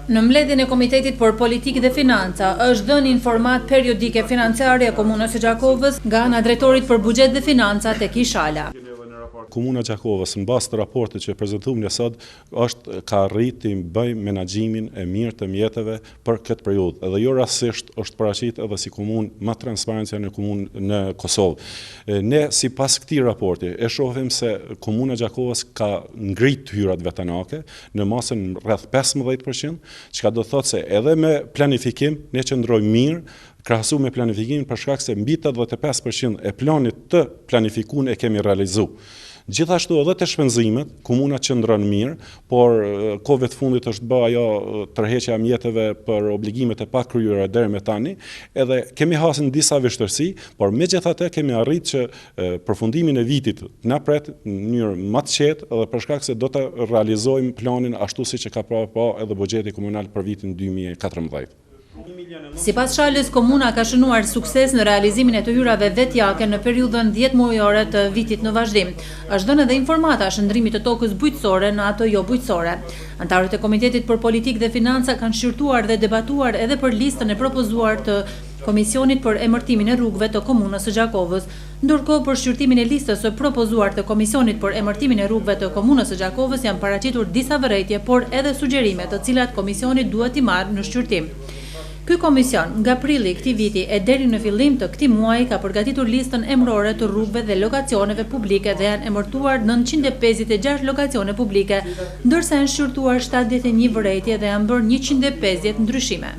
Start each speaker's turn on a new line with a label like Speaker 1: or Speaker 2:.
Speaker 1: Në mbledhjen e Komitetit për Politikë dhe Financa është dhënë informat periodike financiare e Komunës së Gjakovës nga ana drejtorit për Buxhet dhe Financa tek Ishala.
Speaker 2: Komuna Gjakovës në bazë të raportit që prezentuam ne sot ka arritur të bëjmë menaxhimin e mirë të mjeteve për këtë periudhë. Edhe jo rastësisht është paraqitur edhe si komunë më transparente në Kosovë. Ne sipas këtij raporti e shohim se Komuna Gjakovës ka ngrit hyrat vetanake në masën rreth 15%, çka do thotë se edhe me planifikim ne qëndrojmë mirë krahasu me planifikimin për shkak se mbi 85% e planit të planifikuar e kemi realizuar. Gjithashtu edhe të shpenzimet, komuna qëndron mirë, por kohëve të fundit është bë ajo tërheqja e mjeteve për obligimet e pakryera deri me tani, edhe kemi hasur disa vështirësi, por megjithatë kemi arritur që përfundimin e vitit na pret në mënyrë më të qetë edhe për shkak se do të realizojmë planin ashtu siç e ka pa edhe buxheti komunal për vitin 2014.
Speaker 1: Sipas Shalës, komuna ka shënuar sukses në realizimin e të hyrave vetjake në periudhën 10 mujore të vitit në vazhdim. Është dhënë edhe informata shëndrimit të tokës bujqësore në ato jo bujqësore. Antarët e Komitetit për Politikë dhe Financa kanë shqyrtuar dhe debatuar edhe për listën e propozuar të Komisionit për emërtimin e rrugëve të Komunës së Gjakovës, ndërkohë për shqyrtimin e listës së propozuar të Komisionit për emërtimin e rrugëve të Komunës së Gjakovës janë paraqitur disa vërejtje, por edhe sugjerimet të cilat komisioni duhet t'i marrë në shqyrtim. Ky komision nga prilli këtij viti e deri në fillim të këtij muaji ka përgatitur listën emërore të rrugëve dhe lokacioneve publike dhe janë emërtuar 956 lokacione publike, ndërsa janë shqyrtuar 71 vërejtje dhe janë bërë 150 ndryshime.